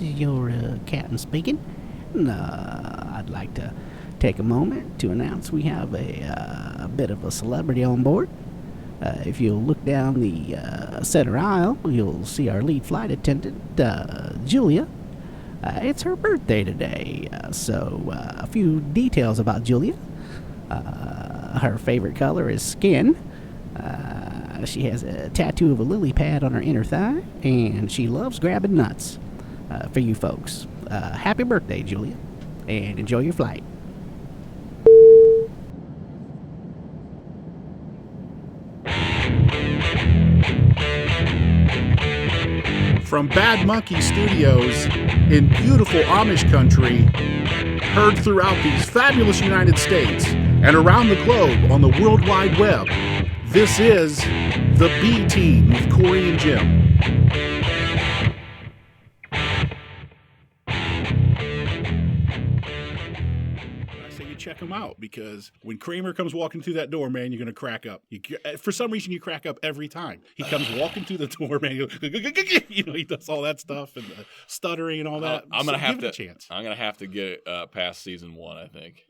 this is your captain speaking. I'd like to take a moment to announce we have a bit of a celebrity on board. If you'll look down the center aisle, you'll see our lead flight attendant, Julia. It's her birthday today, so a few details about Julia. Her favorite color is skin. She has a tattoo of a lily pad on her inner thigh, and she loves grabbing nuts. For you folks, happy birthday, Julia, and enjoy your flight. From Bad Monkey Studios in beautiful Amish country, heard throughout these fabulous United States and around the globe on the World Wide Web, this is The B Team with Cory and Jim. Check him out, because when Kramer comes walking through that door, man, you're going to crack up. For some reason, you crack up every time. He comes walking through the door, man. He does all that stuff and stuttering and all that. I'm going to have give it a chance. I'm going to have to get it past season 1, I think.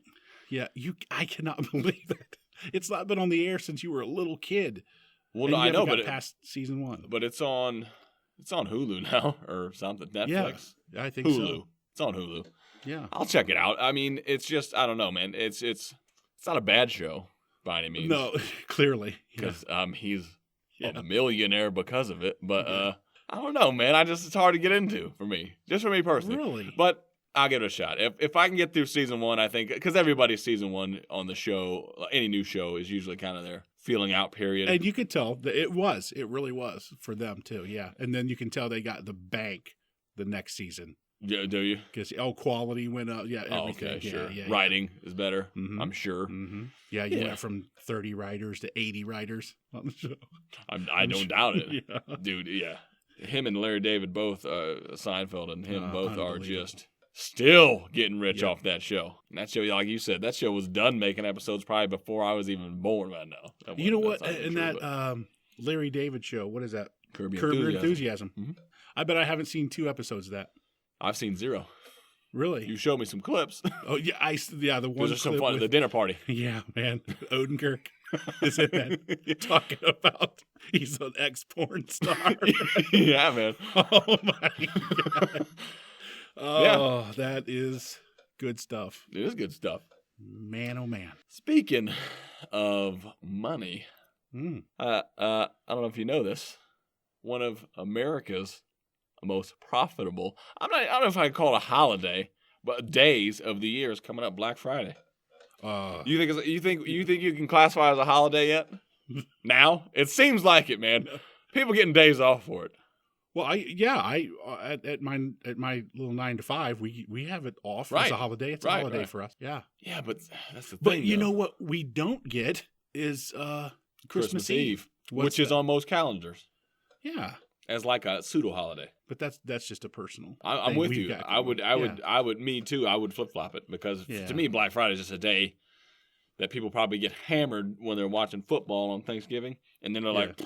Yeah, I cannot believe that. It's not been on the air since you were a little kid. Well, no, I know, but past season 1. But it's on Hulu now or something. Netflix. Yeah, I think Hulu. So. It's on Hulu. Yeah, I'll check it out. I mean, it's just, I don't know, man. It's not a bad show by any means. No, clearly, because he's a millionaire because of it. But I don't know, man. It's hard to get into for me, just for me personally. Really, but I'll give it a shot if I can get through season 1. I think because everybody's season 1 on the show, any new show is usually kind of their feeling out period. And you could tell that it really was for them too. Yeah, and then you can tell they got the bank the next season. Yeah, do you? Because quality went up. Yeah, everything. Okay, sure. Yeah, writing is better, I'm sure. Mm-hmm. Yeah, you went from 30 writers to 80 writers on the show. I don't doubt it. Yeah. Dude, yeah. Him and Larry David both, Seinfeld and him both are just still getting rich off that show. And that show, like you said, that show was done making episodes probably before I was even born by now. You know what? In that Larry David show, what is that? Curb Your Enthusiasm. Mm-hmm. I bet I haven't seen 2 episodes of that. I've seen 0. Really? You showed me some clips. Oh yeah, the one. There's some fun. The dinner party. Yeah, man. Odenkirk is in that talking about he's an ex-porn star. Yeah, man. Oh my god. Oh, that is good stuff. It is good stuff. Man, oh man. Speaking of money, I don't know if you know this. One of America's most profitable, I don't know if I call it a holiday, but days of the year is coming up. Black Friday. You think you can classify it as a holiday yet? Now it seems like it, man. People getting days off for it. Well, at my little 9 to 5, we have it off as a holiday. It's a holiday for us. Yeah. Yeah, but that's the thing. But you know what we don't get is Christmas Eve, which is on most calendars. Yeah. As like a pseudo holiday. But that's just a personal. I'm with you. I would. Me too. I would flip flop it because to me, Black Friday is just a day that people probably get hammered when they're watching football on Thanksgiving, and then they're like,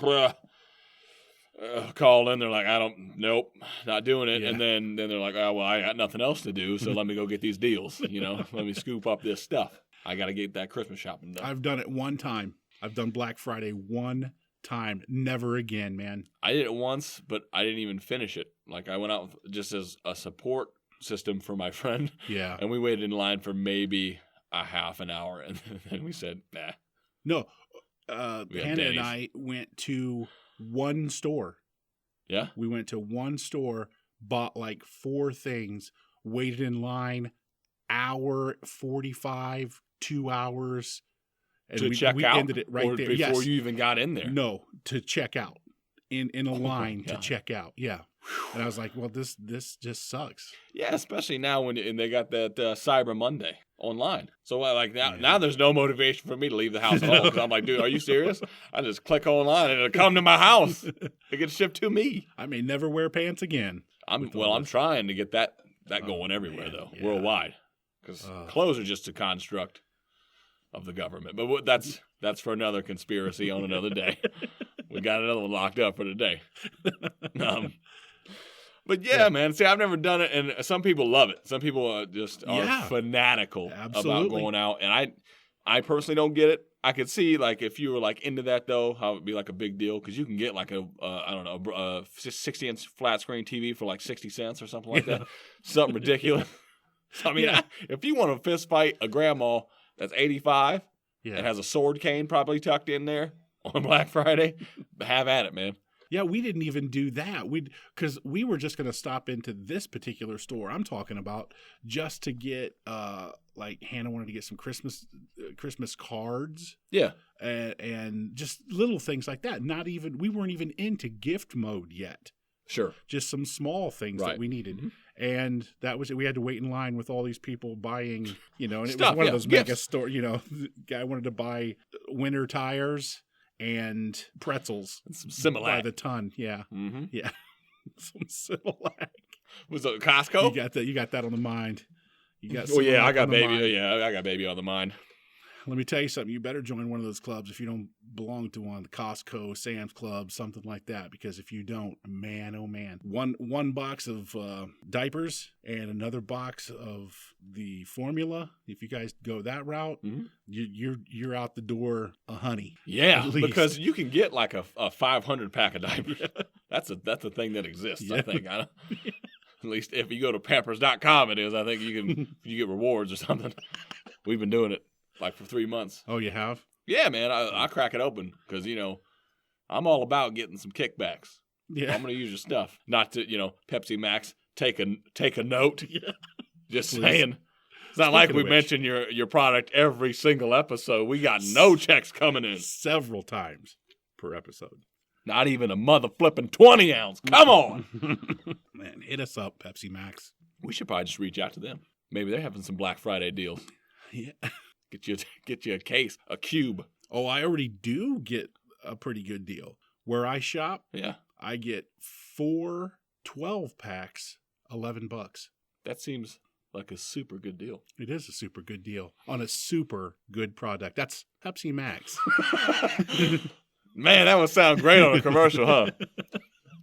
call in. They're like, nope, not doing it. Yeah. And then they're like, oh well, I got nothing else to do, so let me go get these deals. Let me scoop up this stuff. I got to get that Christmas shopping done. I've done it one time. I've done Black Friday one time. Never again, man. I did it once, but I didn't even finish it. Like I went out just as a support system for my friend. Yeah. And we waited in line for maybe a half an hour, and then we said, nah. No. Hannah and I went to one store. Yeah? We went to one store, bought like 4 things, waited in line, hour 45, 2 hours. And to check out? Ended it right there. Before you even got in there? No, to check out. In a line to check out. Yeah. And I was like, well, this just sucks. Yeah, especially now when they got that Cyber Monday online. So now there's no motivation for me to leave the house at all. Because I'm like, dude, are you serious? I just click online and it'll come to my house. It gets shipped to me. I may never wear pants again. I'm trying to get that going everywhere, though, worldwide. Because clothes are just a construct of the government. But that's for another conspiracy on another day. We got another one locked up for today. But yeah, man. See, I've never done it, and some people love it. Some people are fanatical about going out, and I personally don't get it. I could see, like, if you were, like, into that, though, how it would be, like, a big deal. Because you can get, like, a 60-inch flat-screen TV for, like, 60 cents or something like that. Something ridiculous. So, I mean, if you want to fist fight a grandma that's 85 and has a sword cane probably tucked in there on Black Friday, have at it, man. Yeah, we didn't even do that. Because we were just going to stop into this particular store I'm talking about just to get, like, Hannah wanted to get some Christmas cards. Yeah. And just little things like that. We weren't even into gift mode yet. Sure. Just some small things that we needed. Mm-hmm. And that was it. We had to wait in line with all these people buying, and it was one of those mega stores, the guy wanted to buy winter tires and pretzels. Some Similac. By the ton, yeah. Mm-hmm. Yeah. Some Similac. Was it Costco? You got that on the mind. You got I got baby. Yeah, I got baby on the mind. Let me tell you something. You better join one of those clubs if you don't belong to one, the Costco, Sam's Club, something like that. Because if you don't, man, oh man, one box of diapers and another box of the formula. If you guys go that route, you're out the door a honey. Yeah, because you can get like a 500 pack of diapers. That's a thing that exists. I think. At least if you go to Pampers.com, it is. I think you get rewards or something. We've been doing it. Like for 3 months. Oh, you have? Yeah, man. I crack it open because, I'm all about getting some kickbacks. Yeah. I'm going to use your stuff. Not to, Pepsi Max, take a note. Yeah. Just saying. It's not like we mention your product every single episode. We got no checks coming in. Several times per episode. Not even a mother flipping 20 ounce. Come on. Man, hit us up, Pepsi Max. We should probably just reach out to them. Maybe they're having some Black Friday deals. Yeah. Get you a case, a cube. Oh, I already do get a pretty good deal. Where I shop, I get 4 12-packs, $11. That seems like a super good deal. It is a super good deal on a super good product. That's Pepsi Max. Man, that would sound great on a commercial, huh?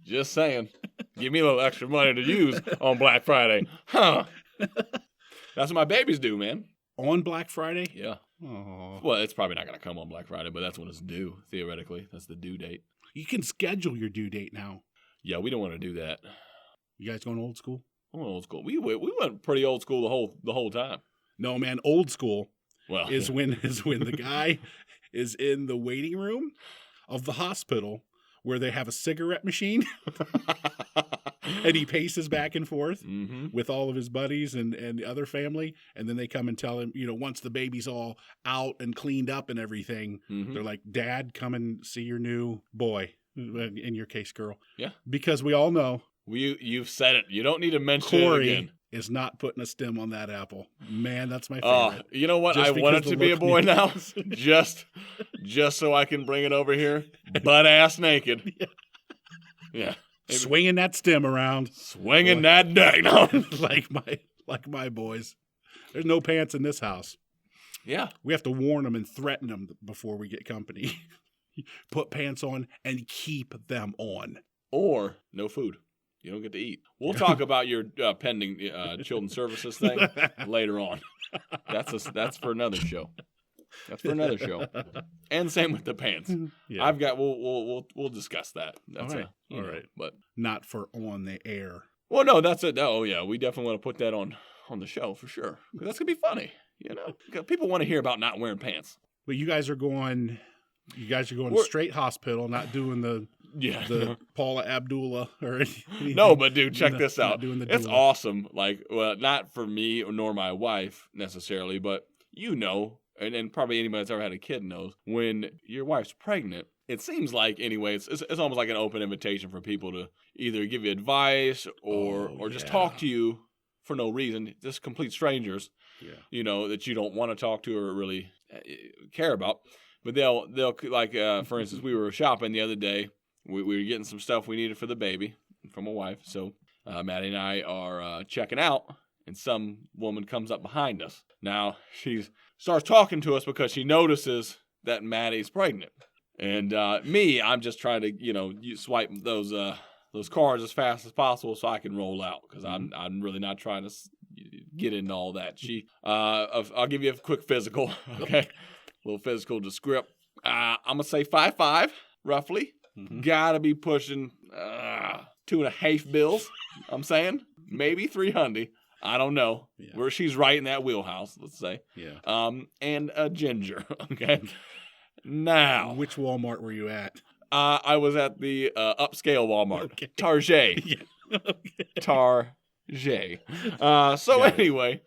Just saying. Give me a little extra money to use on Black Friday. Huh. That's what my babies do, man. On Black Friday? Yeah. Oh. Well, it's probably not going to come on Black Friday, but that's when it's due, theoretically. That's the due date. You can schedule your due date now. Yeah, we don't want to do that. You guys going old school? I'm old school. We went pretty old school the whole time. No, man, old school is when the guy is in the waiting room of the hospital where they have a cigarette machine. And he paces back and forth with all of his buddies and the other family. And then they come and tell him, once the baby's all out and cleaned up and everything, they're like, Dad, come and see your new boy. In your case, girl. Yeah. Because we all know. You've said it. You don't need to mention Cory it again. Is not putting a stem on that apple. Man, that's my favorite. You know what? I want it to be a boy now. just so I can bring it over here. Butt ass naked. Yeah. Swinging that stem around. Swinging that dick. No. like my boys. There's no pants in this house. Yeah. We have to warn them and threaten them before we get company. Put pants on and keep them on. Or no food. You don't get to eat. We'll talk about your pending children's services thing later on. That's for another show. That's for another show. And same with the pants. Yeah. We'll discuss that. That's all right. But not for on the air. Well, no, that's it. Oh yeah, we definitely want to put that on the show for sure. Because that's gonna be funny, Because people want to hear about not wearing pants. But you guys are going straight hospital, not doing the Paula Abdullah or anything. No, but dude, check this out. It's awesome. Like, well, not for me nor my wife necessarily, but and probably anybody that's ever had a kid knows, when your wife's pregnant, it seems like, anyway, it's almost like an open invitation for people to either give you advice or just talk to you for no reason, just complete strangers, that you don't want to talk to or really care about. But they'll like, for instance, we were shopping the other day. We were getting some stuff we needed for the baby from my wife. So Maddie and I are checking out, and some woman comes up behind us. Now, she starts talking to us because she notices that Maddie's pregnant. And I'm just trying to, swipe those those cars as fast as possible so I can roll out because I'm really not trying to get into all that. I'll give you a quick physical, okay? A little physical to script. I'm going to say 5'5", roughly. Mm-hmm. Gotta be pushing 2.5 bills, I'm saying. Maybe 300. I don't know. Yeah. Where she's right in that wheelhouse, let's say. Yeah. And a ginger, okay? Now. Which Walmart were you at? I was at the upscale Walmart. Okay. Target. Yeah. Okay. Target. Anyway,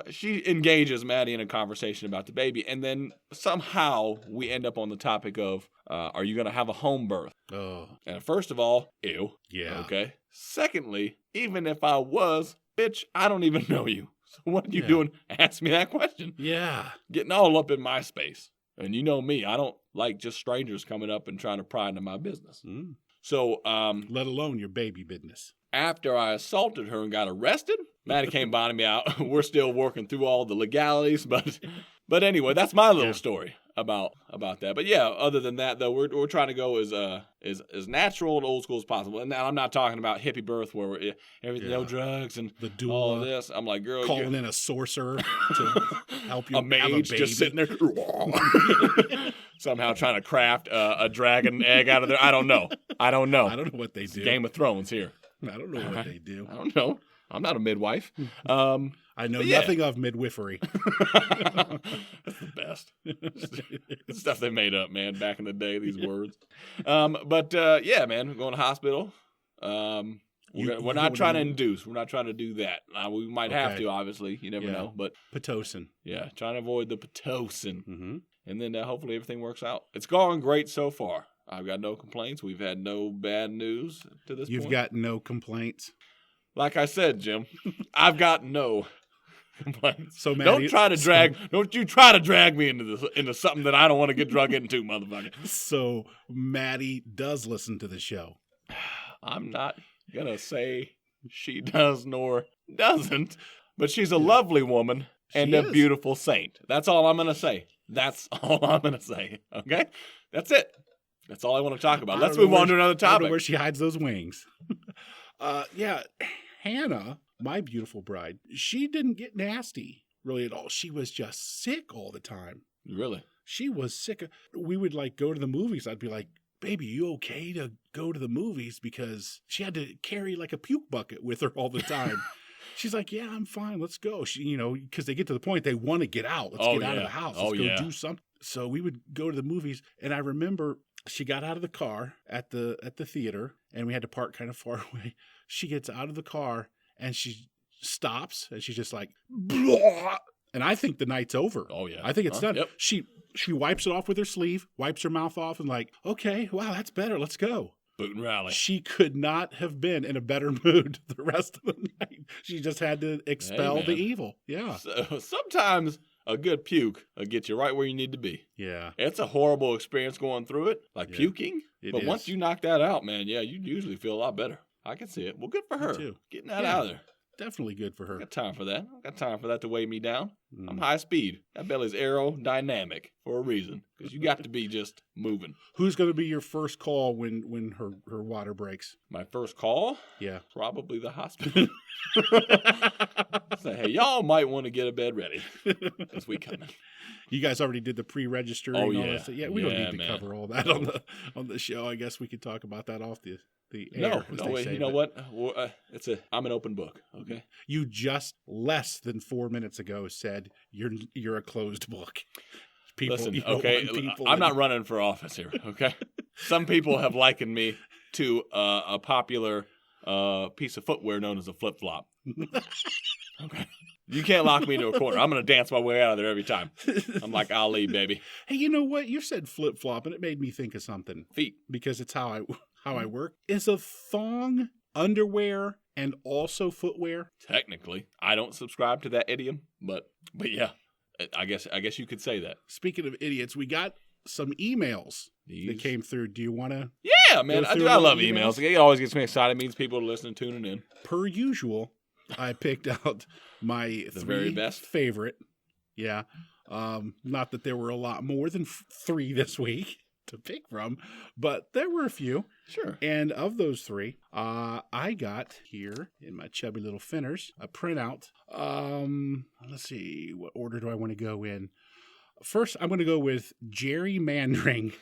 she engages Maddie in a conversation about the baby, and then somehow we end up on the topic of, are you going to have a home birth? Oh. And first of all, ew. Yeah. Okay. Secondly, even if I was, bitch, I don't even know you. So what are you doing? Ask me that question. Yeah. Getting all up in my space. And you know me, I don't like just strangers coming up and trying to pry into my business. Mm. So, let alone your baby business. After I assaulted her and got arrested, Maddie came bonding me out. We're still working through all the legalities, but anyway, that's my little story about that. But yeah, other than that though, we're trying to go as natural and old school as possible. And now I'm not talking about hippie birth where everything, no drugs and the doula, all this. I'm like, girl, calling in a sorcerer to help you a mage have a baby. just sitting there somehow trying to craft a dragon egg out of there. I don't know what they do. Game of Thrones here. I don't know what they do. I don't know. I'm not a midwife. I know nothing of midwifery. That's the best. It's stuff they made up, man, back in the day, these words. But man, we're going to hospital. We're not trying to induce. We're not trying to do that. We might have to, obviously. You never know. But Pitocin. Yeah, trying to avoid the Pitocin. Mm-hmm. And then hopefully everything works out. It's going great so far. I've got no complaints. We've had no bad news to this point. You've got no complaints? Like I said, Jim, I've got no complaints. So Maddie, don't you try to drag me into something that I don't want to get drug into, motherfucker. So Maddie does listen to the show. I'm not going to say she does nor doesn't, but she's a lovely woman and a beautiful saint. That's all I'm going to say. Okay? That's it. That's all I want to talk about. Let's move on to another topic. I don't know where she hides those wings. Hannah, my beautiful bride, she didn't get nasty really at all. She was just sick all the time. Really? She was sick. We would go to the movies. I'd be like, baby, you okay to go to the movies? Because she had to carry a puke bucket with her all the time. She's like, yeah, I'm fine. Let's go. She, because they get to the point they want to get out. Let's get out of the house. Let's go do something. So we would go to the movies. And I remember she got out of the car at the theater, and we had to park kind of far away. She gets out of the car and she stops and she's just like, blah. And I think the night's over. Oh yeah. I think it's done. Yep. She wipes it off with her sleeve, wipes her mouth off, and okay, wow, that's better. Let's go. Boot and rally. She could not have been in a better mood the rest of the night. She just had to expel the evil. Yeah. So sometimes a good puke will get you right where you need to be. Yeah. It's a horrible experience going through it, puking. But once you knock that out, man, you usually feel a lot better. I can see it. Well, good for her. Me too. Getting that out of there. Definitely good for her. I got time for that. I got time for that to weigh me down. I'm high speed. That belly's aerodynamic for a reason. Because you got to be just moving. Who's going to be your first call when her water breaks? My first call? Yeah. Probably the hospital. Say, hey, y'all might want to get a bed ready. Because we coming. You guys already did the pre-registering. Oh, and all yeah. that stuff. Yeah, we don't need to cover all that on the show. I guess we could talk about that off the air. No, wait, you know what? I'm an open book, okay? You just less than 4 minutes ago said you're a closed book. Listen, okay, I'm not running for office here, okay? Some people have likened me to a popular piece of footwear known as a flip-flop. Okay. You can't lock me into a corner. I'm going to dance my way out of there every time. I'm like Ali, baby. Hey, you know what? You said flip-flop, and it made me think of something. Feet. Because it's how I work. Is a thong underwear and also footwear? Technically. I don't subscribe to that idiom, but yeah. I guess you could say that. Speaking of idiots, we got some emails that came through. Do you want to? Yeah, man. I do. I love emails. It always gets me excited. It means people are listening, tuning in. Per usual, I picked out my very best favorite. Yeah. Not that there were a lot more than 3 this week. to pick from, but there were a few. Sure. And of those three, I got here in my chubby little finners a printout. Let's see, what order do I want to go in? First, I'm going to go with gerrymandering.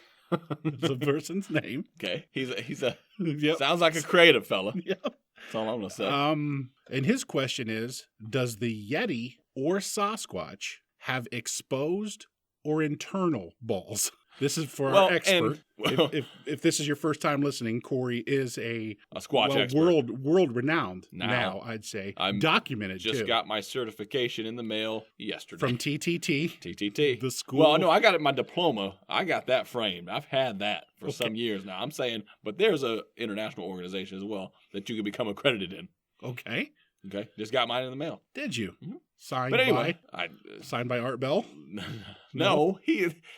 It's a person's name. Okay. He's a Yep. sounds like a creative fella. Yep. That's all I'm gonna say. And his question is, does the Yeti or Sasquatch have exposed or internal balls? This is for our expert. If this is your first time listening, Cory is a Squatch expert. world renowned Now, I'd say. I'm documented just too. got my certification in the mail yesterday. From TTT. TTT. The school. Well, no, I got my diploma. I got that framed. I've had that for some years now. I'm saying, but there's a international organization as well that you can become accredited in. Okay. Okay. Just got mine in the mail. Did you? Mhm. Signed But anyway, signed by Art Bell? No,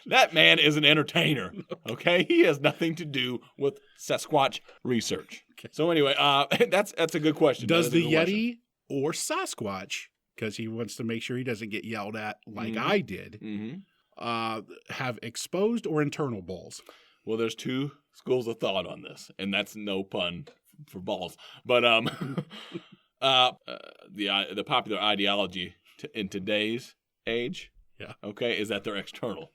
that man is an entertainer. Okay, he has nothing to do with Sasquatch research. Okay. So anyway, that's a good question. Does the Yeti Yeti or Sasquatch, because he wants to make sure he doesn't get yelled at like I did, have exposed or internal balls? Well, there's two schools of thought on this, and that's no pun for balls. But the popular ideology in today's age, okay, is that they're external.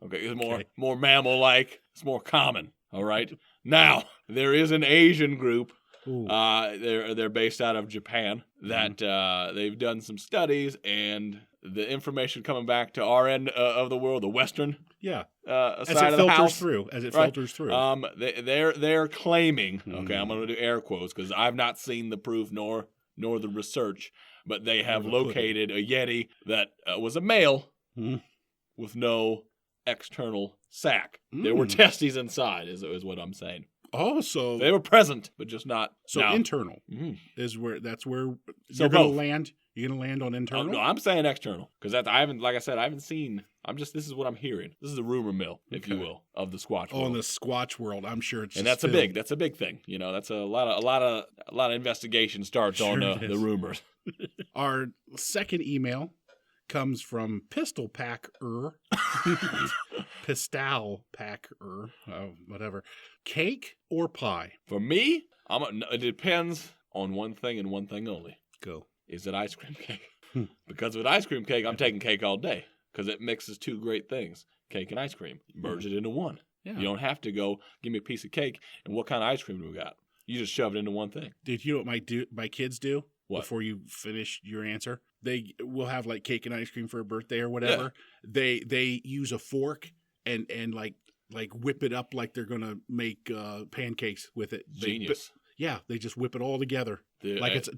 Okay, it's more mammal-like. It's more common. All right. Now there is an Asian group. They're based out of Japan that they've done some studies, and the information coming back to our end of the world, the Western side of the house, as it filters through. They're claiming. Okay, I'm going to do air quotes because I've not seen the proof nor the research, but they have located a Yeti that was a male with no external sac. There were testes inside, is what I'm saying. Oh, so they were present, but just not. So now. Internal is where you're So going to both. land. You're going to land on internal. No, I'm saying external because I haven't seen. This is what I'm hearing. This is the rumor mill, if you will, of the Squatch world. Oh, in the Squatch world, I'm sure it's. And that's a big thing. You know, that's a lot of investigation starts on the rumors. Our second email comes from Pistol Packer. Pistal Packer. Whatever. Cake or pie? For me, it depends on one thing and one thing only. Go. Is it ice cream cake? Because with ice cream cake, I'm taking cake all day because it mixes two great things, cake and ice cream. Merge it into one. Yeah. You don't have to go, give me a piece of cake, and what kind of ice cream do we got? You just shove it into one thing. Did you know what my kids do? What? Before you finish your answer? They will have like cake and ice cream for a birthday or whatever. Yeah. They use a fork and like whip it up like they're going to make pancakes with it. Genius. They just whip it all together.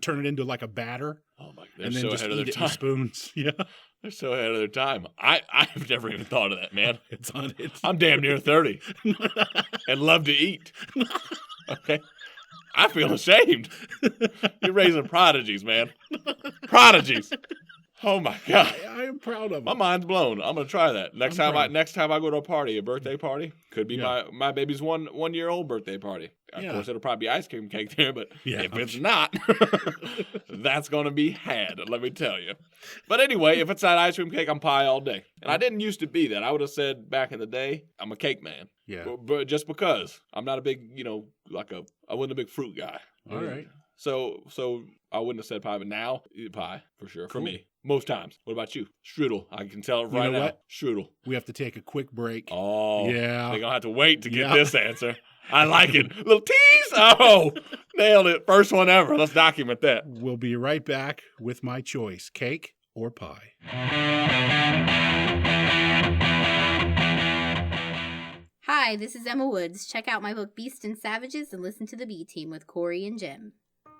Turn it into like a batter. Oh my! And then just eat it with spoons. Yeah, they're so ahead of their time. I've never even thought of that, man. I'm damn near 30 and love to eat. Okay, I feel ashamed. You're raising prodigies, man. Prodigies. Oh my God! I am proud of it. My mind's blown. I'm gonna try that next time I go to a party, a birthday party. Could be my baby's 1 year old birthday party. Of course, it'll probably be ice cream cake there, but if it's not, that's gonna be had. Let me tell you. But anyway, if it's not ice cream cake, I'm pie all day. And I didn't used to be that. I would have said back in the day, I'm a cake man. Yeah. But just because I'm not a big, I wasn't a big fruit guy. All right. So I wouldn't have said pie, but now pie for sure for me. Most times. What about you? Strudel. I can tell it right now. What? Strudel. We have to take a quick break. Oh. Yeah. They're going to have to wait to get this answer. I like it. Little tease. Oh, nailed it. First one ever. Let's document that. We'll be right back with my choice, cake or pie. Hi, this is Emma Woods. Check out my book Beast and Savages and listen to the B Team with Cory and Jim.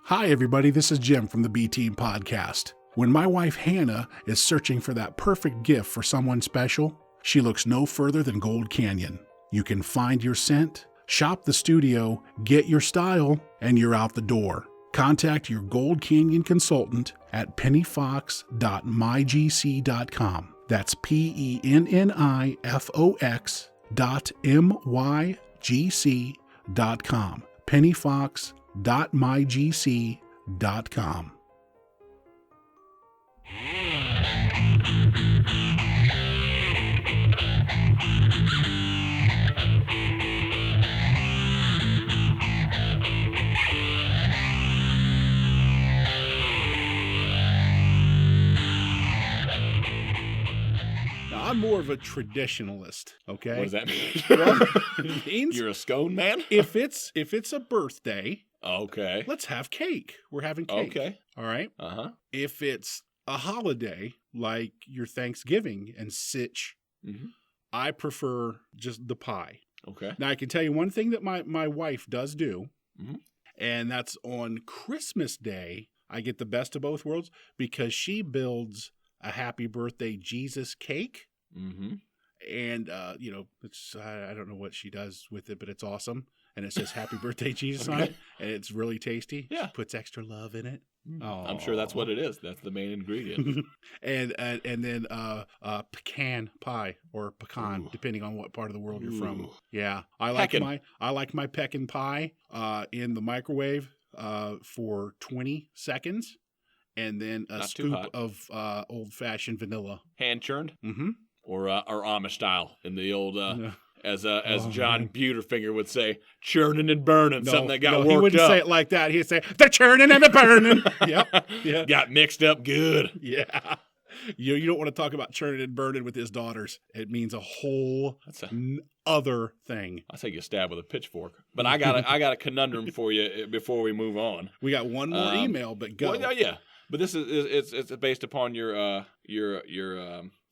Hi, everybody. This is Jim from the B Team podcast. When my wife Hannah is searching for that perfect gift for someone special, she looks no further than Gold Canyon. You can find your scent, shop the studio, get your style, and you're out the door. Contact your Gold Canyon consultant at pennyfox.mygc.com. That's pennyfox.mygc.com. pennyfox.mygc.com. more of a traditionalist, okay? What does that mean? Well, it means You're a scone man? if it's a birthday, Okay. let's have cake. We're having cake. Okay. All right? Uh-huh. If it's a holiday like your Thanksgiving and such, Mm-hmm. I prefer just the pie. Okay. Now, I can tell you one thing that my wife does do, Mhm. and that's on Christmas Day, I get the best of both worlds because she builds a happy birthday Jesus cake. Mm-hmm. And, it's I don't know what she does with it, but it's awesome. And it says happy birthday Jesus on it, and it's really tasty. Yeah. She puts extra love in it. I'm sure that's what it is. That's the main ingredient. and then pecan pie or pecan, Ooh. depending on what part of the world you're from. Ooh. Yeah, I like my pecan pie in the microwave for 20 seconds, and then a Not too scoop hot. of old fashioned vanilla. Hand churned Mm-hmm. or Amish style in the old as Oh, John man. Buterfinger would say, churning and burning. Something that got worked he wouldn't up. say it like that. He'd say the churning and the burning. Yep. Yeah. Got mixed up good. Yeah. You don't want to talk about churning and burning with his daughters. It means a whole other thing. I say you stab with a pitchfork. But I got a conundrum for you before we move on. We got one more email, but go. Well, yeah. But this is it's based upon your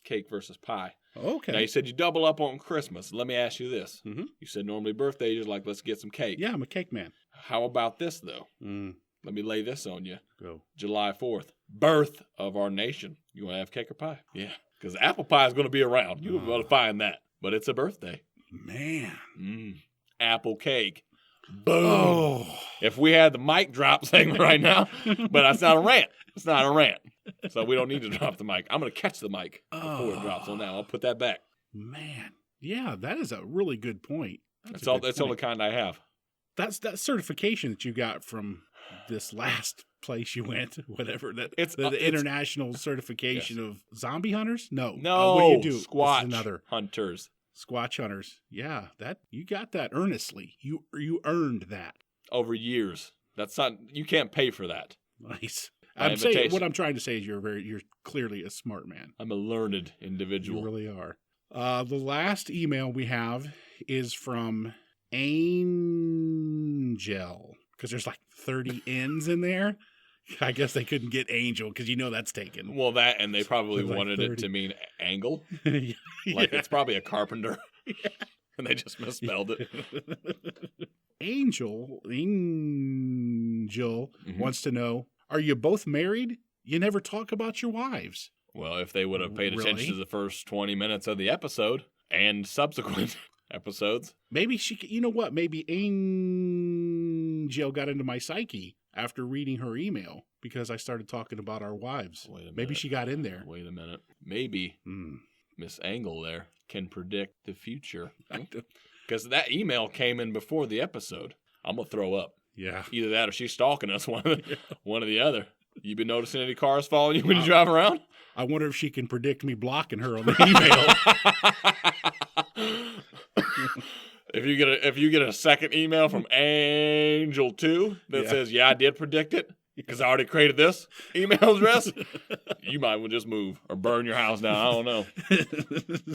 cake versus pie. Okay. Now, you said you double up on Christmas. Let me ask you this. Mhm. You said normally birthday, you're like, let's get some cake. Yeah, I'm a cake man. How about this, though? Mm, Let me lay this on you. go. July 4th, birth of our nation. You want to have cake or pie? Yeah. Because apple pie is going to be around. You're going to find that. But it's a birthday. Man. Apple cake. Boom. Oh. If we had the mic drop segment right now, but that's not a rant. It's not a rant. So we don't need to drop the mic. I'm going to catch the mic before it drops. So now I'll put that back. Man. Yeah, that is a really good point. That's all the kind I have. That's that certification that you got from this last place you went, whatever that It's the international certification of zombie hunters. No, No, what do you do? This is Squatch another hunters. Squatch hunters. Yeah, that you got that earnestly. You earned that. Over years. That's not. You can't pay for that. Nice. By I'm saying invitation. what I'm trying to say is you're clearly a smart man. I'm a learned individual. You really are. The last email we have is from Angel, because there's like 30 N's in there. I guess they couldn't get Angel because that's taken. Well, that and they probably Like wanted 30. it to mean angle. Yeah. Like it's probably a carpenter. And they just misspelled it. Angel wants to know, are you both married? You never talk about your wives. Well, if they would have paid attention Really? to the first 20 minutes of the episode and subsequent episodes. Maybe you know what? Maybe Angel got into my psyche after reading her email because I started talking about our wives. Wait a minute. Maybe she got in there. Wait a minute. Maybe Mm. Miss Angle there can predict the future. Because that email came in before the episode. I'm going to throw up. Yeah. Either that or she's stalking us, one or the other. You been noticing any cars following you when you drive around? I wonder if she can predict me blocking her on the email. If you get a second email from Angel 2 that says, yeah, I did predict it because I already created this email address, you might well just move or burn your house down. I don't know.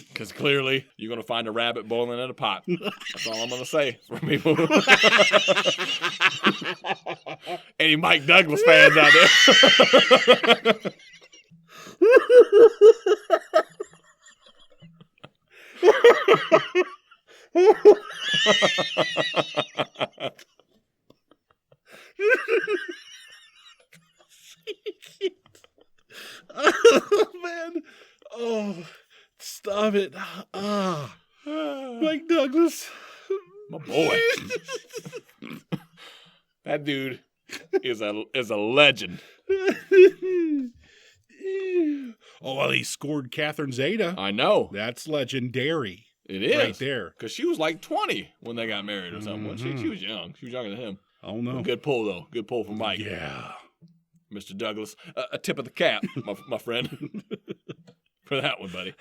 Because clearly you're going to find a rabbit boiling in a pot. That's all I'm going to say for people. Any Mike Douglas fans out there? Oh, man. Oh, stop it. Mike Douglas. My boy. That dude is a legend. Oh, well, he scored Catherine Zeta. I know. That's legendary. It is. Right there. Because she was like 20 when they got married or something. Mhm. She was young. She was younger than him. Oh, no. Good pull, though. Good pull from Mike. Yeah. Mr. Douglas. A tip of the cap, my friend. For that one, buddy.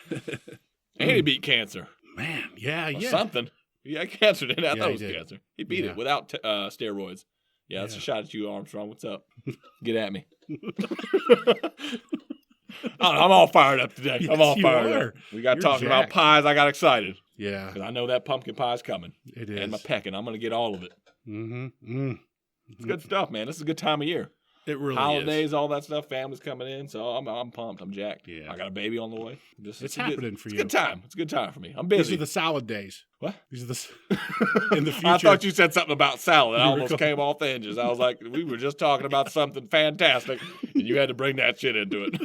And he beat cancer. Man, yeah, Or yeah. something. He had cancer, didn't he? I Yeah, thought it he was did. cancer. He beat Yeah. it without steroids. Yeah, that's Yeah. a shot at you, Armstrong. What's up? Get at me. I'm all fired up today. Yes, I'm all you fired are. up. We got You're talking about jacked. pies. I got excited Yeah, because I know that pumpkin pie's coming. it is. And my pecking. I'm going to get all of it. Mm-hmm. It's good stuff, man. This is a good time of year. It really Holidays, is. all that stuff. Family's coming in, so I'm pumped. I'm jacked. Yeah. I got a baby on the way. It's happening for It's you. a good time. It's a good time for me. I'm These busy. are the salad days. What? These are the in the future. I thought you said something about salad. I You were almost going- came off the hinges. I was like, we were just talking about something fantastic, and you had to bring that shit into it.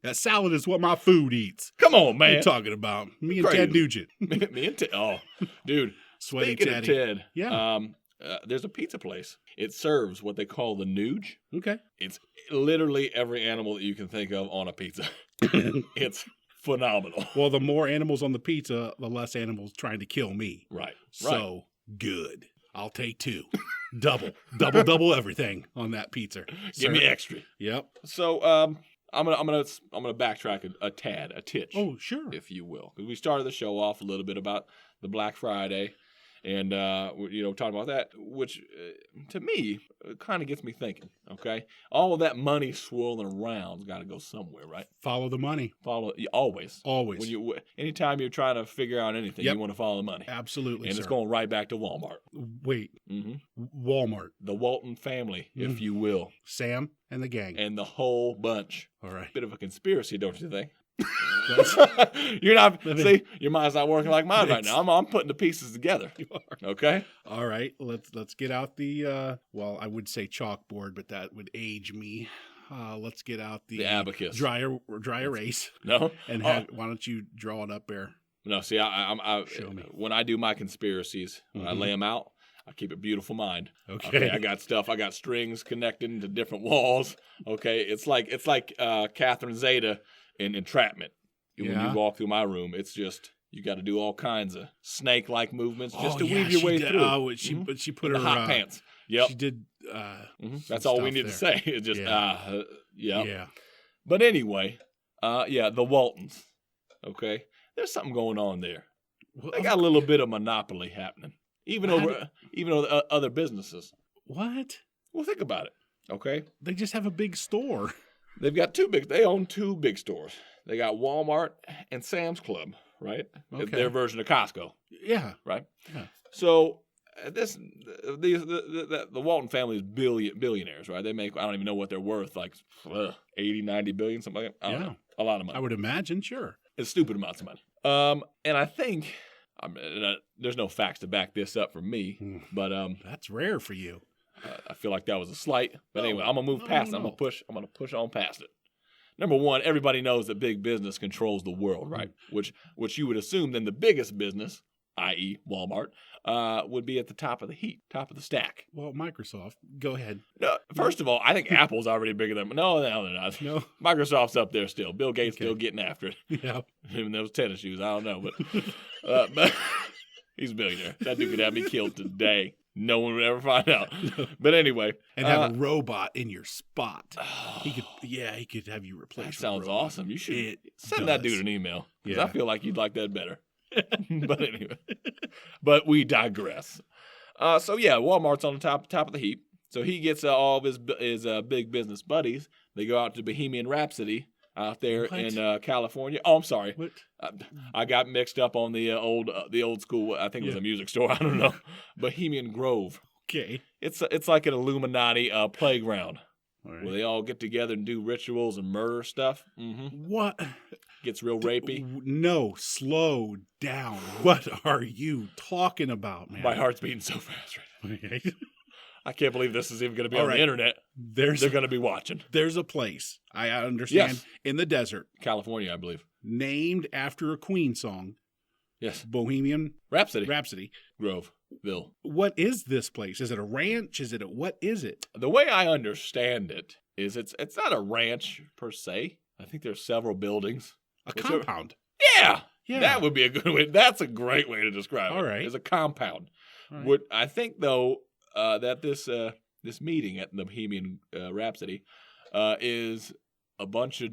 That salad is what my food eats. Come on, What are you man. talking about? Me and Crazy. Ted Nugent. Me and Ted. Oh, dude. Sweaty Speaking Teddy. of Ted, Yeah. there's a pizza place. It serves what they call the Nuge. Okay. It's literally every animal that you can think of on a pizza. It's phenomenal. Well, the more animals on the pizza, the less animals trying to kill me. Right. So good. I'll take 2. double everything on that pizza. Give me extra. Yep. So I'm gonna backtrack a titch. Oh, sure. If you will. 'Cause we started the show off a little bit about the Black Friday and, talking about that, which to me kind of gets me thinking, okay? All of that money swirling around's got to go somewhere, right? Follow the money. Always. Always. Anytime you're trying to figure out anything, Yep. you want to follow the money. Absolutely, And sir. it's going right back to Walmart. Wait. hmm Walmart. The Walton family, if you will, Sam and the gang. and the whole bunch. All right. Bit of a conspiracy, don't you think? That's- You're not. I mean- See, your mind's not working like mine right It's- now. I'm putting the pieces together. You are. Okay. All right. Let's get out the well, I would say chalkboard, but that would age me. Let's get out the abacus. dry erase, No. and why don't you draw it up there? No. See, I Show me. when I do my conspiracies, when I Mhm. lay them out, I keep a beautiful mind. Okay. I got stuff. I got strings connected to different walls. Okay. It's like Catherine Zeta in Entrapment. When Yeah. you walk through my room, it's just you got to do all kinds of snake-like movements just to yeah, weave your she way did. through. Oh, Mhm. but she put The her hot pants. Yep. She did. Mhm. some That's all we stuff need to there. say. It's just Yeah. yeah. But anyway, the Waltons. Okay, there's something going on there. Well, They got a little bit of monopoly happening, even over other businesses. what? Well, think about it. Okay, They just have a big store. they own 2 big stores. They got Walmart and Sam's Club, right? Okay. Their version of Costco, Yeah. right? Yeah. So the Walton family is billionaires, right? They make, I don't even know what they're worth, like 80, 90 billion, something like that. I don't Yeah. know. A lot of money. I would imagine. Sure. It's stupid amounts of money. And I think there's no facts to back this up from me, Hmm. but That's rare for you. I feel like that was a slight. But No, anyway, I'm gonna move no, past it. no, I'm no. gonna push on past it. Number one, everybody knows that big business controls the world, right? Which you would assume then the biggest business, i.e. Walmart, would be at the top of the heap, top of the stack. Well, Microsoft. Go ahead. No, first of all, I think Apple's already bigger than no, they're not. No. Microsoft's up there still. Bill Gates Okay. still getting after it. Yeah. Even those tennis shoes, I don't know, but he's a billionaire. That dude could have me killed today. No one would ever find out. But anyway, And have a robot in your spot. He could have you replaced. that with a sounds robot. awesome. You should It send that does. dude an email because Yeah. I feel like you'd like that better. But anyway, but we digress. Walmart's on the top of the heap. So he gets all of his big business buddies. They go out to Bohemian Rhapsody out there What? in California. Oh, I'm sorry. What? I got mixed up on the old school. I think it was Yeah. a music store. I don't know. Bohemian Grove. Okay. It's like an Illuminati playground All where right. they all get together and do rituals and murder stuff. What? Gets real rapey. No, slow down. What are you talking about, man? My heart's beating so fast right now. Okay. I can't believe this is even going to be All on right. the internet. There's They're going to be watching. there's a place I understand Yes. in the desert California, I believe. named after a Queen song, Yes. Bohemian Rhapsody. Rhapsody. Groveville. What is this place? Is it a ranch? What is it? The way I understand it is it's not a ranch per se. I think there's several buildings. A Whichever- compound. Yeah. Yeah. That would be a good way. That's a great way to describe it. All right. It's a compound. All right. What I think though that this meeting at the Bohemian Rhapsody is a bunch of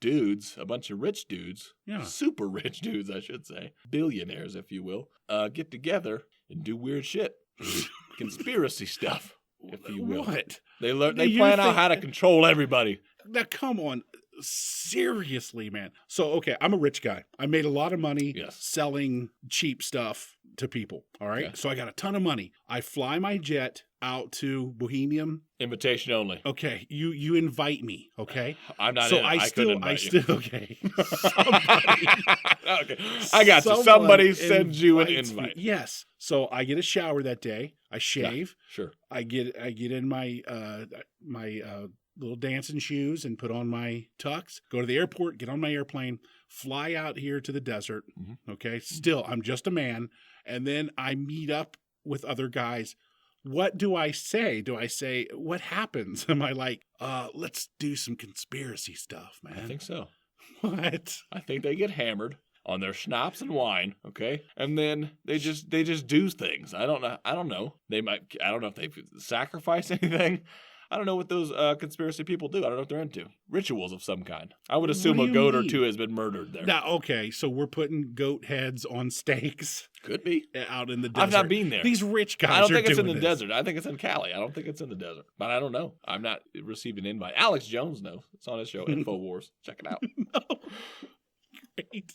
dudes, a bunch of rich dudes, Yeah. super rich dudes, I should say, billionaires, if you will, get together and do weird shit, conspiracy stuff, if you will. What? They learn. Do They you plan out think- how to control everybody. Now, come on. Seriously, man. So, okay, I'm a rich guy. I made a lot of money selling cheap stuff to people. All right. Okay. So I got a ton of money. I fly my jet out to Bohemian. Invitation only. Okay. You invite me. Okay. I'm not so in it. I still okay. Okay. I got you. Somebody sends you an invite. Me. Yes. So I get a shower that day. I shave. Yeah, sure. I get in my little dancing shoes and put on my tux, go to the airport, get on my airplane, fly out here to the desert. Mm-hmm. Okay. Still, I'm just a man. And then I meet up with other guys. What do I say? Do I say, what happens? Am I like, let's do some conspiracy stuff, man? I think so. What? I think they get hammered on their schnapps and wine, okay? And then they just do things. I don't know. I don't know if they sacrifice anything. I don't know what those conspiracy people do. I don't know what they're into. Rituals of some kind. I would assume a goat or two has been murdered there. Now, okay, so we're putting goat heads on stakes. Could be. Out in the desert. I've not been there. These rich guys I don't think are it's in doing the this. desert. I think it's in Cali. I don't think it's in the desert. But I don't know. I'm not received an invite. Alex Jones knows. It's on his show, InfoWars. Check it out. No. Great.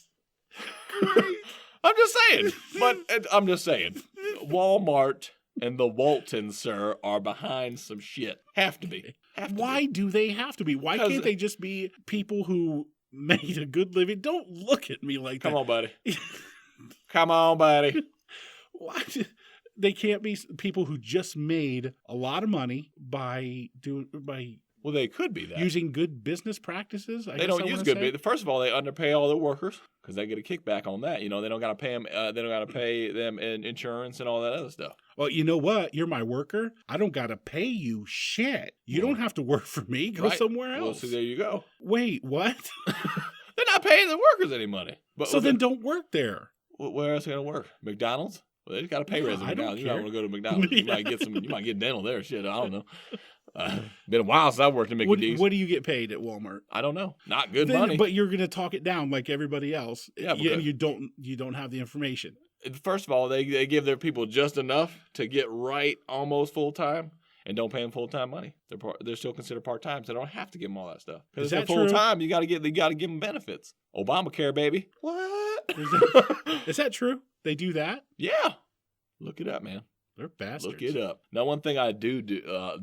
I'm just saying. Walmart and the Waltons, sir, are behind some shit. Have to be. Why do they have to be? Why can't they just be people who made a good living? Don't look at me like that. Come on, buddy. Come on, buddy. Why? They can't be people who just made a lot of money by Well, they could be that. Using good business practices. They don't use good business. First of all, they underpay all their workers because they get a kickback on that. You know, they don't got to pay them. They don't got to pay them in insurance and all that other stuff. Well, you know what? You're my worker. I don't got to pay you shit. You don't have to work for me. Go somewhere else. Well, so there you go. Wait, what? They're not paying the workers any money. So then don't work there. Where else are they going to work? McDonald's? Well, they got a pay raise at McDonald's. You might want to go to McDonald's. You might get You might get dental there. Shit, I don't know. Been a while since I worked at Mickey D's. What do you get paid at Walmart? I don't know. Not good money. But you're going to talk it down like everybody else. Yeah, and you don't have the information. First of all, they give their people just enough to get right almost full time, and don't pay them full time money. They're still considered part time, so they don't have to give them all that stuff. Because if they're full time, you got to give them benefits. Obamacare, baby. What? Is that true? They do that? Yeah. Look it up, man. They're bastards. Look it up. Now, one thing I do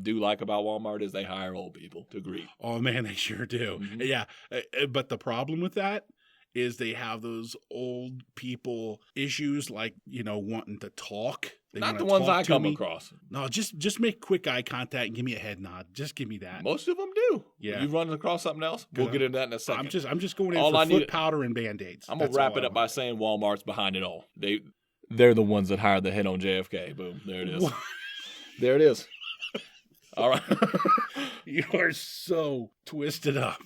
like about Walmart is they hire old people to greet. Oh, man, they sure do. Mm-hmm. Yeah. But the problem with that is they have those old people issues like, wanting to talk. Not the ones I come across. No, just make quick eye contact and give me a head nod. Just give me that. Most of them do. Yeah. You run across something else? We'll get into that in a second. I'm just going in for foot powder and Band-Aids. I'm going to wrap it up by saying Walmart's behind it all. They're the ones that hired the hit on JFK. Boom. There it is. What? There it is. All right. You are so twisted up.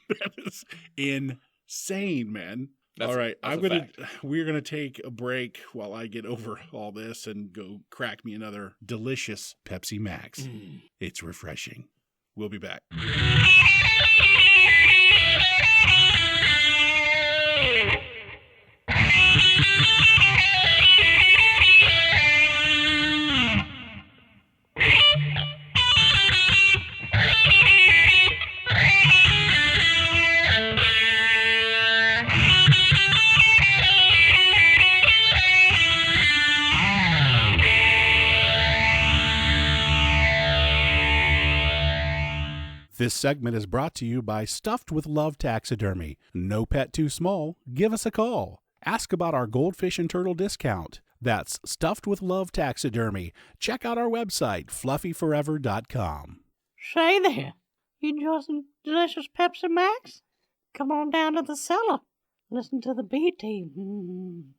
That is insane, man. All right. We're gonna take a break while I get over all this and go crack me another delicious Pepsi Max. It's refreshing. We'll be back. This segment is brought to you by Stuffed with Love Taxidermy. No pet too small. Give us a call. Ask about our goldfish and turtle discount. That's Stuffed with Love Taxidermy. Check out our website, fluffyforever.com. Say there, you enjoy some delicious Pepsi Max? Come on down to the cellar. Listen to the B team.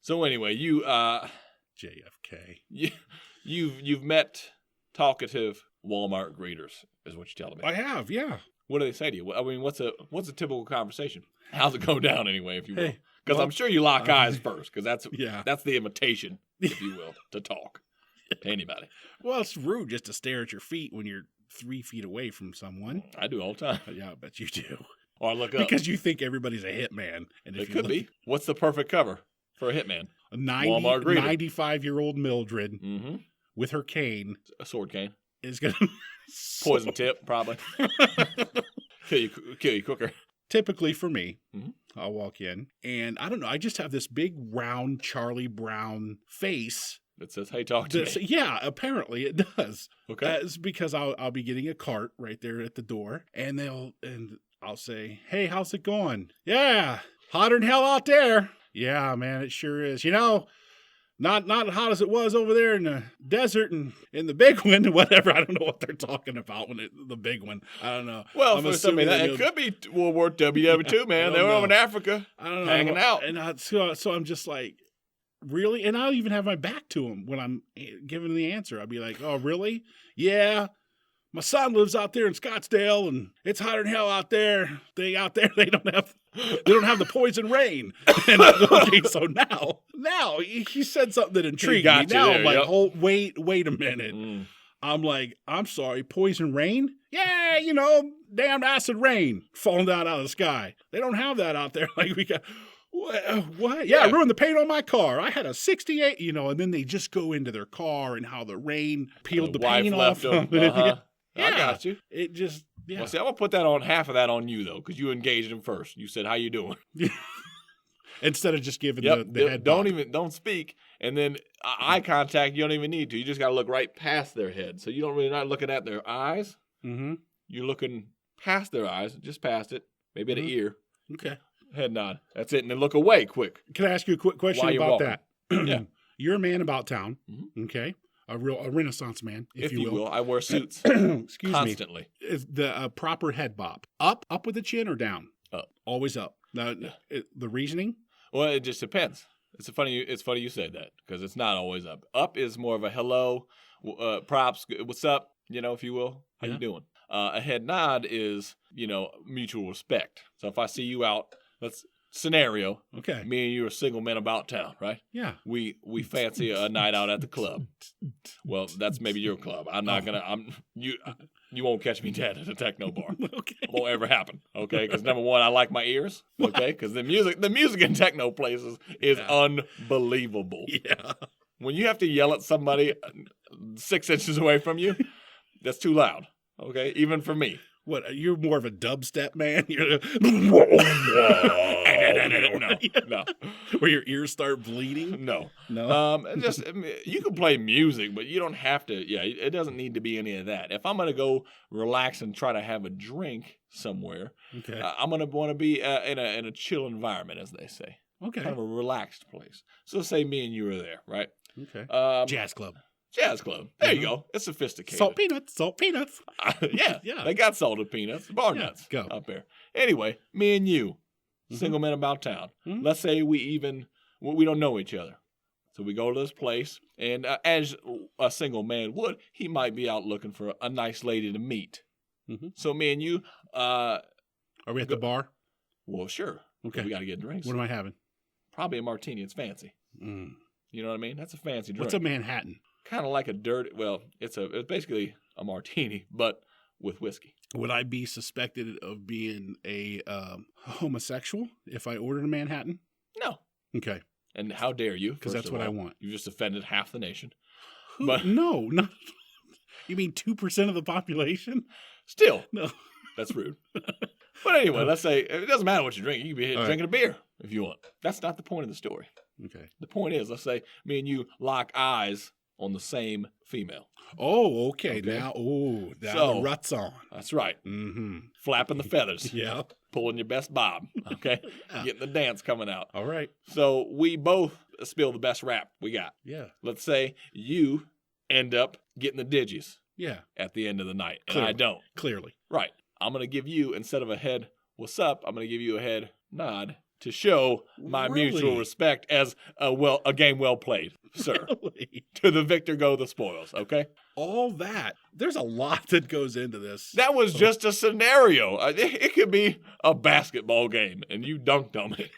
So anyway, you JFK. You've met talkative Walmart greeters, is what you're telling me. I have, yeah. What do they say to you? I mean, what's a typical conversation? How's it go down anyway, if you will? Hey, Because well, I'm sure you lock eyes first, because yeah. that's the invitation, if you will, to talk to anybody. Well, it's rude just to stare at your feet when you're 3 feet away from someone. I do all the time. Yeah, I bet you do. Or I look up. Because you think everybody's a hitman. And It could be. What's the perfect cover for a hitman? A Walmart greeter. 95-year-old Mildred Mm-hmm. with her cane A sword cane. is going to... Poison tip, probably. Kill you quicker. Typically for me, Mhm. I'll walk in, and I don't know, I just have this big, round Charlie Brown face. It says, hey, talk to me. Yeah, apparently it does. Okay. That's because I'll be getting a cart right there at the door, and I'll say, hey, how's it going? Yeah, hotter than hell out there. Yeah, man, it sure is. You know, not hot as it was over there in the desert and in the big one and whatever. I don't know what they're talking about the big one. I don't know. Well, I'm for somebody assuming it could be World War WW2, man. I They don't were over in know. Africa. I don't know. Hanging out. And so I'm just like, really? And I'll even have my back to him when I'm giving the answer. I'll be like, oh, really? Yeah. My son lives out there in Scottsdale, and it's hotter than hell out there. They don't have the poison rain. And okay, so now he said something that intrigued me. got you Now there, I'm like, yep. wait a minute. Mm. I'm like, I'm sorry, poison rain? Yeah, damn acid rain falling down out of the sky. They don't have that out there. Like we got. What? Yeah, I ruined the paint on my car. I had a 68, and then they just go into their car and how the rain peeled the wife paint left off. them. Uh-huh. Yeah. I got you. It just, yeah. Well, see, I'm going to put that on half of that on you, though, because you engaged him first. You said, how you doing? Instead of just giving Yep. the head bop. Don't speak. And then eye contact, you don't even need to. You just got to look right past their head. So you're not looking at their eyes. Mm-hmm. You're looking past their eyes, just past it, maybe at an ear. Okay. Head nod. That's it. And then look away quick. Can I ask you a quick question While you're about walking. that? Yeah. You're a man about town, Mhm. okay? A Renaissance man, if you will. I wear suits Excuse constantly. me. Is the proper head bop up with the chin or down? Up. Always up. Now, the reasoning? Well, it just depends. It's funny you said that because it's not always up. Up is more of a hello, props, what's up, if you will. How Yeah. you doing? A head nod is, mutual respect. So if I see you out, scenario, Okay. me and you are single men about town, right? Yeah. We fancy a night out at the club. Well, that's maybe your club. I'm not gonna. You won't catch me dead at a techno bar. Okay. It won't ever happen. Okay, because number one, I like my ears. Okay, because the music in techno places is unbelievable. Yeah. When you have to yell at somebody 6 inches away from you, that's too loud. Okay, even for me. What, you're more of a dubstep man? You're No. Where your ears start bleeding? No. No. You can play music, but you don't have to. Yeah, it doesn't need to be any of that. If I'm gonna go relax and try to have a drink somewhere, Okay. I'm gonna want to be in a chill environment, as they say, Okay. kind of a relaxed place. So say me and you are there, right? Okay. Jazz club. Jazz club. There you Mhm. go. It's sophisticated. Salt peanuts. Yeah, Yeah. They got salted peanuts, bar Yeah, nuts go. up there. Anyway, me and you, Mhm. single men about town. Mhm. Let's say we don't know each other. So we go to this place, and as a single man would, he might be out looking for a nice lady to meet. Mhm. So me and you, Are we at the bar? well, sure. Okay. We got to get drinks. What am I having? Probably a martini. It's fancy. Mm. You know what I mean? That's a fancy drink. What's a Manhattan? Kind of like it's basically a martini, but with whiskey. Would I be suspected of being a homosexual if I ordered a Manhattan? No. Okay. And how dare you? Because first that's of what I all. want. You just offended half the nation. Who? But- No, not. You mean 2% of the population? Still, No. that's rude. But anyway, let's say it doesn't matter what you drink. You can be All right. drinking a beer if you want. That's not the point of the story. Okay. The point is, let's say me and you lock eyes on the same female. Oh, okay. Okay. Now the So- rut's on. That's right. Mm-hmm. Flapping the feathers. Yeah. Pulling your best bob. Okay. Yeah. Getting the dance coming out. All right. So we both spill the best rap we got. Yeah. Let's say you end up getting the digits Yeah. at the end of the night, and Clearly. I don't. Clearly. Right. I'm going to give you, instead of a head, what's up, I'm going to give you a head nod, to show my mutual respect as a game well played, sir. Really? To the victor go the spoils, okay? All that. There's a lot that goes into this. That was just a scenario. It could be a basketball game, and you dunked on me.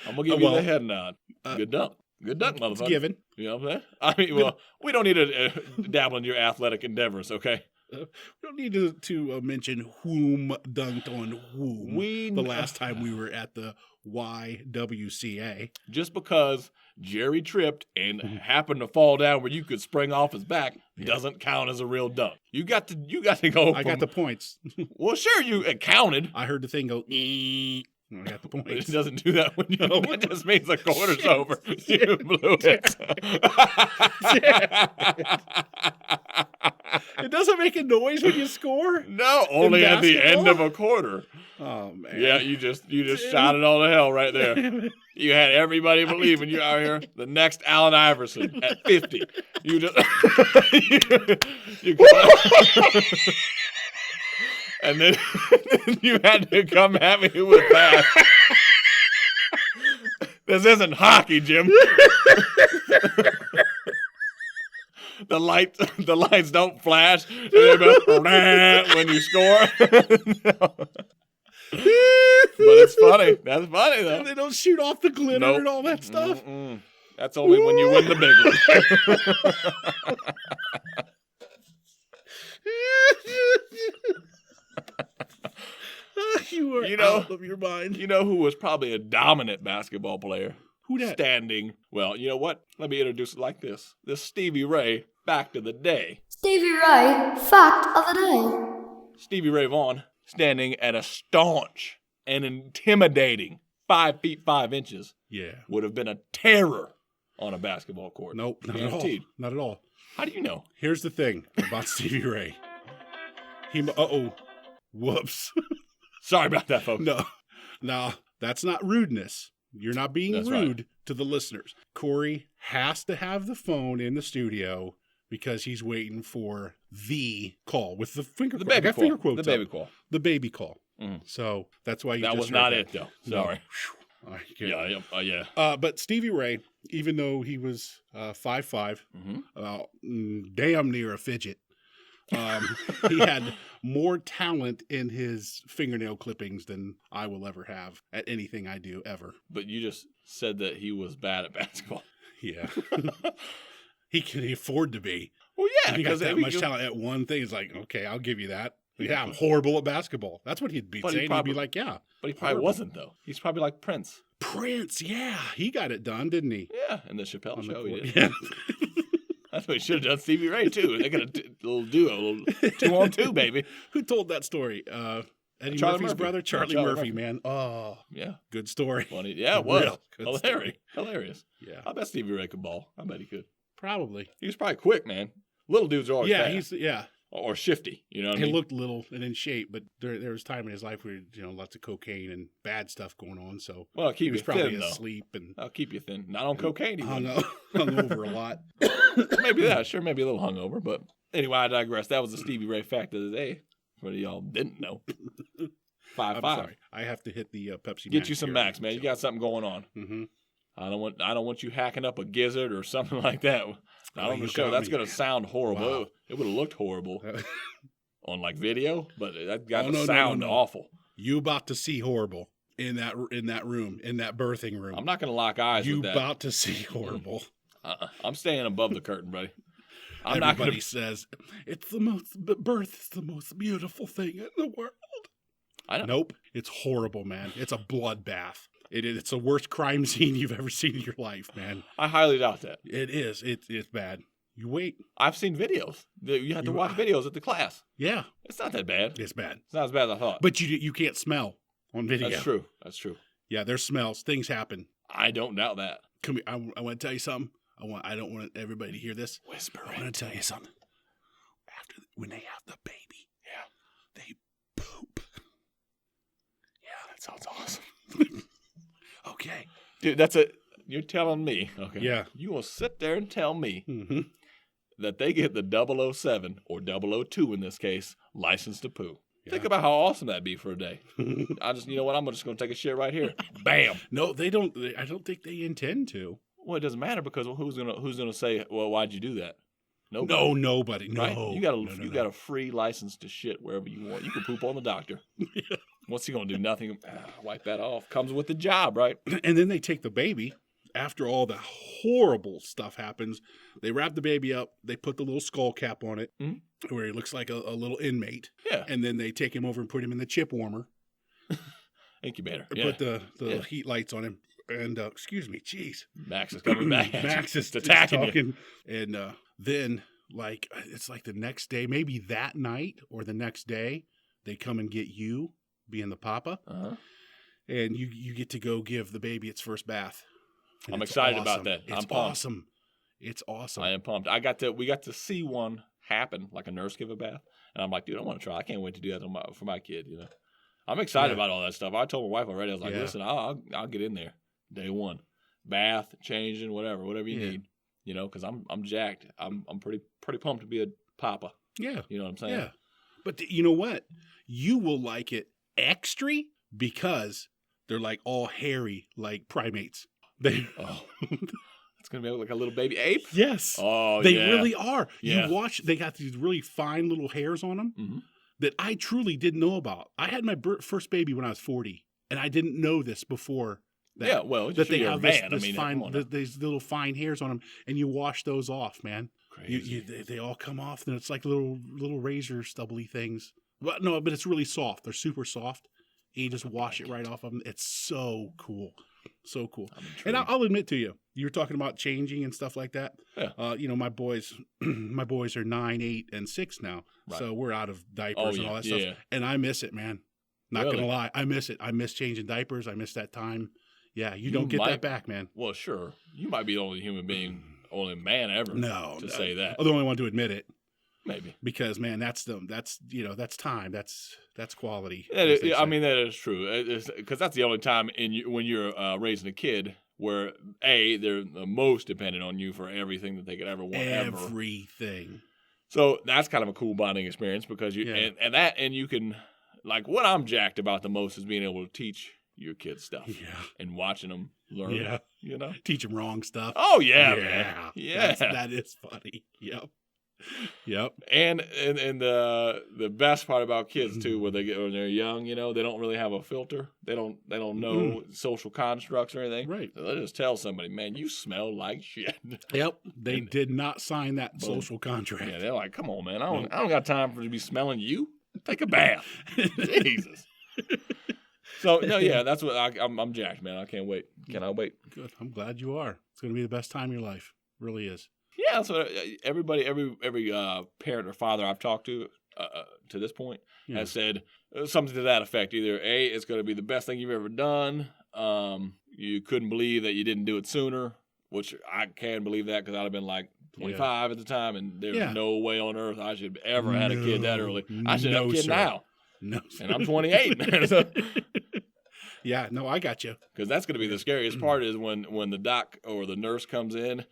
I'm going to give you the head nod. Good dunk. Good dunk, motherfucker. It's given. You know what I'm saying? I mean, well, we don't need to dabble in your athletic endeavors, okay? We don't need to mention whom dunked on whom the last time we were at the YWCA. Just because Jerry tripped and happened to fall down where you could spring off his back doesn't count as a real dunk. You got to go. I got the points. Well, sure, it counted. I heard the thing go. I got the points. It doesn't do that when you. It just means the quarter's over. You blew it. It doesn't make a noise when you score. No, only at the end of a quarter. Oh man! Yeah, you just shot it all to hell right there. You had everybody believing you out here the next Allen Iverson at 50. You just and then you had to come at me with that. This isn't hockey, Jim. The lights don't flash when you score. No. But it's funny. That's funny, though. And they don't shoot off the glitter and all that stuff. Mm-mm. That's only when you win the big one. You are out of your mind. You know who was probably a dominant basketball player? Who that? Standing. Well, you know what? Let me introduce it like this. This Stevie Ray, fact of the day. Stevie Ray, fact of the day. Stevie Ray Vaughan, standing at a staunch and intimidating 5 feet 5 inches. Yeah. Would have been a terror on a basketball court. Nope, not Guaranteed. at all. Not at all. How do you know? Here's the thing about Stevie Ray. Whoops. Sorry about that, folks. No, that's not rudeness. You're not being rude to the listeners. Cory has to have the phone in the studio because he's waiting for the call with the finger the quote. baby call. Finger quotes the baby call. The baby call. Mm. So that's why you that just was not it, though. Sorry. No. All right, good. Yeah. But Stevie Ray, even though he was 5'5", damn near a fidget, he had more talent in his fingernail clippings than I will ever have at anything I do ever. But you just said that he was bad at basketball. Yeah. He can afford to be. Well, yeah. He got that much talent at one thing. It's like, okay, I'll give you that. Yeah, I'm horrible at basketball. That's what he'd be saying. He'd be like, yeah. But he probably wasn't, though. He's probably like Prince. Prince, yeah. He got it done, didn't he? Yeah, in the Chappelle show he did. Yeah. That's what he should have done. Stevie Ray, too. They got a little duo, a little 2-on-2, baby. Who told that story? Eddie Charlie Murphy's Murphy. brother? Charlie Murphy, man. Oh. Yeah. Good story. Funny. Yeah, it was. Hilarious. Hilarious. Yeah. I bet Stevie Ray could ball. I bet he could. Probably. He was probably quick, man. Little dudes are always fast. Yeah. Or shifty, you know what I mean? He looked little and in shape, but there was time in his life where, lots of cocaine and bad stuff going on. So he was you probably thin, asleep. And I'll keep you thin. Not on cocaine. hung over a lot. Maybe that. Sure, maybe a little hungover. But anyway, I digress. That was the Stevie Ray fact of the day. For y'all didn't know. 5'5". I'm sorry. I have to hit the Pepsi. Get you some Max, man. You got something going on. Mm-hmm. I don't want you hacking up a gizzard or something like that. Not on the show. That's going to sound horrible. Wow. It would have looked horrible on like video, but that got to no, sound awful. You about to see horrible in that room, in that birthing room. I'm not going to lock eyes with that. You about to see horrible. I'm staying above the curtain, buddy. Everybody says birth is the most beautiful thing in the world. I know. Nope. It's horrible, man. It's a bloodbath. It's the worst crime scene you've ever seen in your life, man. I highly doubt that. It is. It's bad. You wait. I've seen videos. You have to watch videos at the class. Yeah. It's not that bad. It's bad. It's not as bad as I thought. But you can't smell on video. That's true. Yeah, there's smells. Things happen. I don't doubt that. Come here. I want to tell you something. I don't want everybody to hear this. Whisper. I want to tell you something. When they have the baby, they poop. Yeah, that sounds awesome. Okay. Dude, you're telling me. Okay. Yeah. You will sit there and tell me Mm-hmm. that they get the 007 or 002 in this case license to poo. Think about how awesome that'd be for a day. You know what? I'm just going to take a shit right here. Bam. No, they don't. I don't think they intend to. Well, it doesn't matter because who's gonna say, well, why'd you do that? Nobody. No, nobody. No. Right? You got a free license to shit wherever you want. You can poop on the doctor. What's he gonna do? Nothing. Wipe that off. Comes with the job, right? And then they take the baby. After all the horrible stuff happens, they wrap the baby up. They put the little skull cap on it, where he looks like a little inmate. Yeah. And then they take him over and put him in the chip warmer. Incubator. Put the heat lights on him. And excuse me, jeez. Max is coming back. Max is attacking talking. You. And then, like, it's like the next day, maybe that night or the next day, they come and get you, being the papa, and you get to go give the baby its first bath. And I'm excited about that. It's awesome. It's awesome. I am pumped. We got to see one happen, like a nurse give a bath, and I'm like, dude, I want to try. I can't wait to do that for my kid. You know, I'm excited about all that stuff. I told my wife already. I was like, listen, I'll get in there day one, bath, changing, whatever you need. You know, because I'm jacked. I'm pretty pumped to be a papa. Yeah, you know what I'm saying. Yeah, but you know what? You will like it extra because they're like all hairy, like primates. It's gonna be like a little baby ape. Yes. Oh, they really are. Yeah. You watch; they got these really fine little hairs on them that I truly didn't know about. I had my first baby when I was 40, and I didn't know this before. That, that they have these little fine hairs on them, and you wash those off, man. Crazy. They all come off, and it's like little razor stubbly things. But no, but it's really soft. They're super soft. And you just wash it right off of them. It's so cool. So cool. And I'll admit to you, you were talking about changing and stuff like that. Yeah. You know, my boys are 9, 8, and 6 now. Right. So we're out of diapers and all that stuff. And I miss it, man. Not going to lie. I miss it. I miss changing diapers. I miss that time. Yeah, you don't get that back, man. Well, sure. You might be the only human being, only man ever to say that. I'm the only one to admit it. Maybe. Because, man, that's time. That's quality. I mean, that is true. Because that's the only time when you're raising a kid where, they're the most dependent on you for everything that they could ever want. Everything. So that's kind of a cool bonding experience because and you can, like, what I'm jacked about the most is being able to teach your kids stuff. Yeah. And watching them learn. Yeah. You know? Teach them wrong stuff. Oh, yeah, man. Yeah. That is funny. Yep. And the best part about kids too, when they're young, you know, they don't really have a filter. They don't know social constructs or anything. Right. So they just tell somebody, man, you smell like shit. Yep. They did not sign that social contract. Yeah, they're like, come on, man, I don't got time for to be smelling you. Take a bath. Jesus. So no, that's what I'm jacked, man. I can't wait. Cannot wait. Good. I'm glad you are. It's going to be the best time of your life. It really is. Yeah, so everybody, every parent or father I've talked to this point has said something to that effect. Either A, it's going to be the best thing you've ever done. You couldn't believe that you didn't do it sooner, which I can believe that because I'd have been like 25 at the time, and there's no way on earth I should have ever had a kid that early. I should have a kid now. No, and I'm 28. So, yeah, no, I got you. Because that's going to be the scariest part is when the doc or the nurse comes in,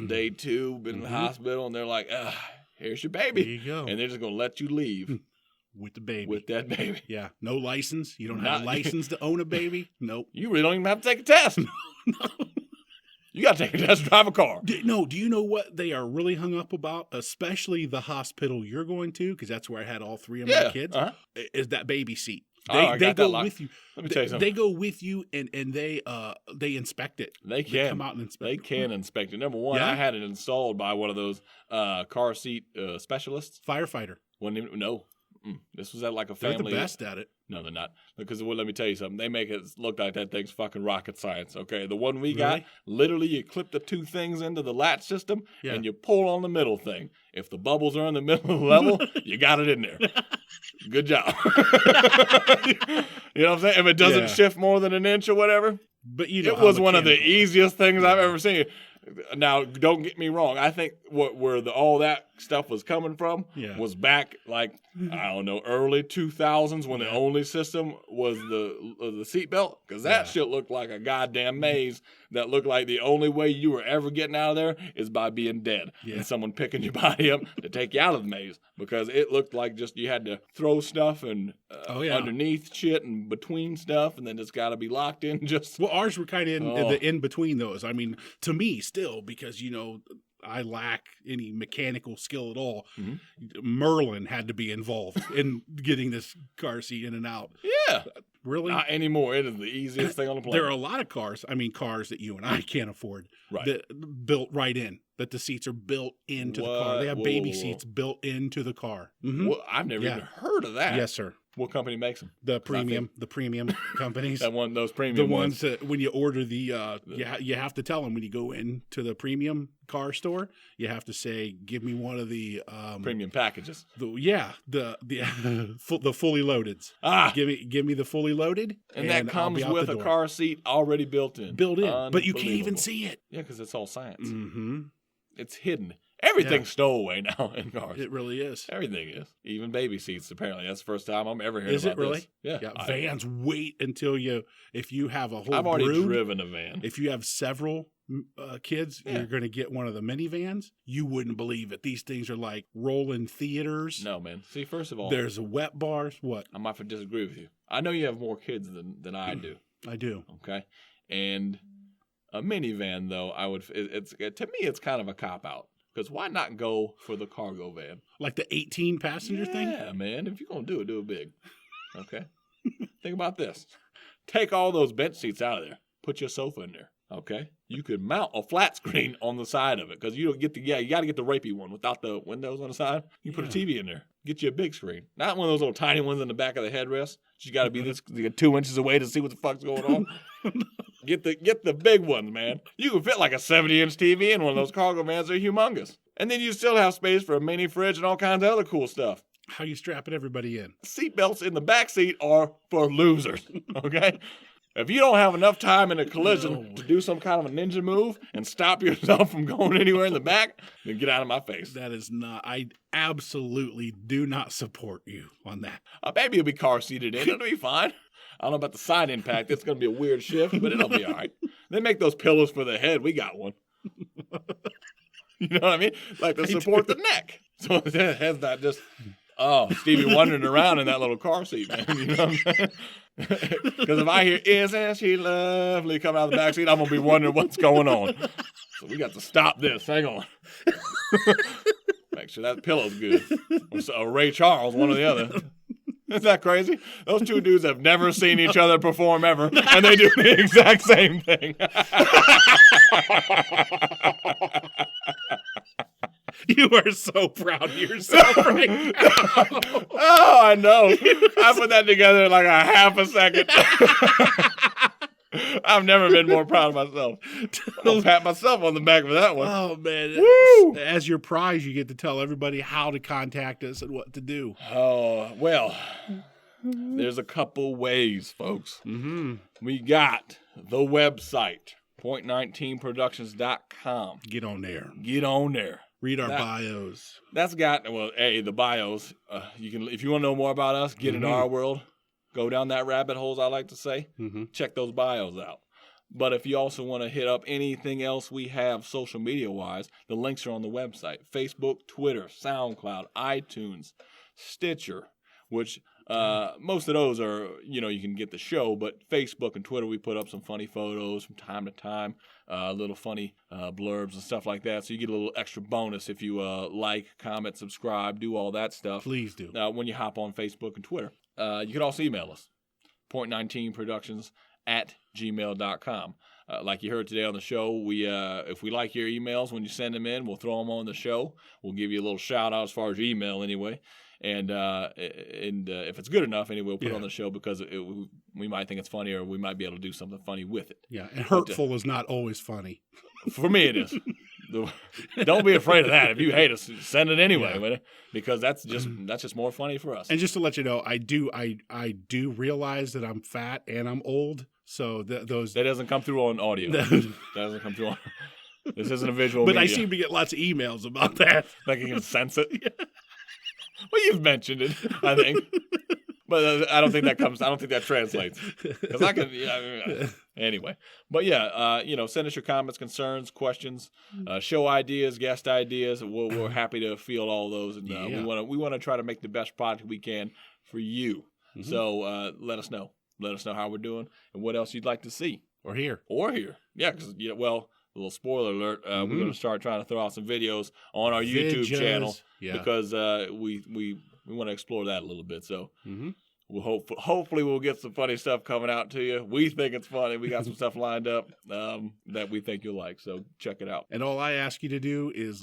day 2, been in the hospital, and they're like, here's your baby. There you go. And they're just going to let you leave. With the baby. With that baby. Yeah. No license. You don't have a license to own a baby? Nope. You really don't even have to take a test. No. You got to take a test to drive a car. Do you know what they are really hung up about, especially the hospital you're going to, because that's where I had all 3 of my kids, is that baby seat. They go with you. Let me tell you something. They go with you, and they inspect it. They come out and inspect it. They can inspect it. Number one, I had it installed by one of those car seat specialists. Firefighter. No. This was at like a family. They're the best at it. No, they're not. Because let me tell you something. They make it look like that thing's fucking rocket science. Okay, the one we got, literally, you clip the 2 things into the latch system, and you pull on the middle thing. If the bubbles are in the middle of the level, you got it in there. Good job. You know what I'm saying? If it doesn't shift more than an inch or whatever, but it was one of the easiest things I've ever seen. Now, don't get me wrong. I think where all that stuff was coming from Yeah. was back like, I don't know, early 2000s when the only system was the seatbelt, because that shit looked like a goddamn maze that looked like the only way you were ever getting out of there is by being dead and someone picking your body up to take you out of the maze, because it looked like just you had to throw stuff and underneath shit and between stuff, and then it's got to be locked in. Just Well, ours were kind of in the in between those. I mean, to me, still, because I lack any mechanical skill at all. Merlin had to be involved in getting this car seat in and out. Yeah. Really? Not anymore. It is the easiest thing on the planet. There are a lot of cars that you and I can't afford, that built right in, that the seats are built into the car. They have baby seats built into the car. Well, I've never even heard of that. Yes, sir. What company makes them? The premium companies. Those premium ones that when you order the, you have to tell them when you go into the premium car store, you have to say, give me one of the premium packages. The fully loadeds. Give me the fully loaded, and that comes with a car seat already built in. But you can't even see it. Yeah, because it's all science. It's hidden. Everything's stowaway now in cars. It really is. Everything is. Even baby seats, apparently. That's the first time I'm ever hearing about this. Is it really? Yeah. Vans, wait until if you have a whole I've already driven a van. If you have several kids, you're going to get one of the minivans. You wouldn't believe it. These things are like rolling theaters. No, man. See, first of all, there's wet bars. What? I might disagree with you. I know you have more kids than I do. I do. Okay. And a minivan, though, to me, it's kind of a cop-out. Because why not go for the cargo van? Like the 18-passenger thing? Yeah, man. If you're going to do it big. Okay? Think about this. Take all those bench seats out of there. Put your sofa in there. Okay? You could mount a flat screen on the side of it. Because you don't get you got to get the rapey one without the windows on the side. You put a TV in there. Get you a big screen. Not one of those little tiny ones in the back of the headrest. You got to be 2 inches away to see what the fuck's going on. Get the big ones, man. You can fit like a 70-inch TV in one of those cargo vans. They're humongous. And then you still have space for a mini fridge and all kinds of other cool stuff. How you strapping everybody in? Seatbelts in the back seat are for losers, okay? If you don't have enough time in a collision to do some kind of a ninja move and stop yourself from going anywhere in the back, then get out of my face. That is not, I absolutely do not support you on that. Maybe you'll be car seated in. It'll be fine. I don't know about the side impact. It's going to be a weird shift, but it'll be all right. They make those pillows for the head. We got one. You know what I mean? Like to support the neck. So the head's not just, Stevie wandering around in that little car seat, man. You know what I'm saying? Because if I hear, isn't she lovely, come out of the back seat, I'm going to be wondering what's going on. So we got to stop this. Hang on. Make sure that pillow's good. Or Ray Charles, one or the other. Isn't that crazy? Those two dudes have never seen each other perform ever, and they do the exact same thing. You are so proud of yourself right now. Oh, I know. I put that together in like a half a second. I've never been more proud of myself. I'll pat myself on the back for that one. Oh, man. Woo! As your prize, you get to tell everybody how to contact us and what to do. Oh, well, there's a couple ways, folks. We got the website, point19productions.com. Get on there. Get on there. Read our bios. That's got, the bios. You can, if you want to know more about us, get into our world. Go down that rabbit hole, as I like to say. Check those bios out. But if you also want to hit up anything else we have social media-wise, the links are on the website. Facebook, Twitter, SoundCloud, iTunes, Stitcher, which most of those are, you can get the show. But Facebook and Twitter, we put up some funny photos from time to time, little funny blurbs and stuff like that. So you get a little extra bonus if you like, comment, subscribe, do all that stuff. Please do. When you hop on Facebook and Twitter. You can also email us, point19productions@gmail.com. Like you heard today on the show, we if we like your emails, when you send them in, we'll throw them on the show. We'll give you a little shout out as far as your email anyway. And if it's good enough, anyway, we'll put it on the show because we might think it's funny, or we might be able to do something funny with it. Yeah, and hurtful is not always funny. For me, it is. Don't be afraid of that. If you hate us, send it anyway, because that's just more funny for us. And just to let you know, I do realize that I'm fat and I'm old, so those that doesn't come through on audio. That doesn't come through on. This isn't a visual But media. I seem to get lots of emails about that. Like you can sense it. Well, you've mentioned it, I think. But I don't think that translates. Because I can, anyway. But yeah, send us your comments, concerns, questions, show ideas, guest ideas. We're happy to field all those, and we want to try to make the best product we can for you. Mm-hmm. So let us know. Let us know how we're doing and what else you'd like to see or hear. Yeah, because a little spoiler alert. We're going to start trying to throw out some videos on our YouTube channel because we want to explore that a little bit. So we'll hopefully we'll get some funny stuff coming out to you. We think it's funny. We got some stuff lined up that we think you'll like. So check it out. And all I ask you to do is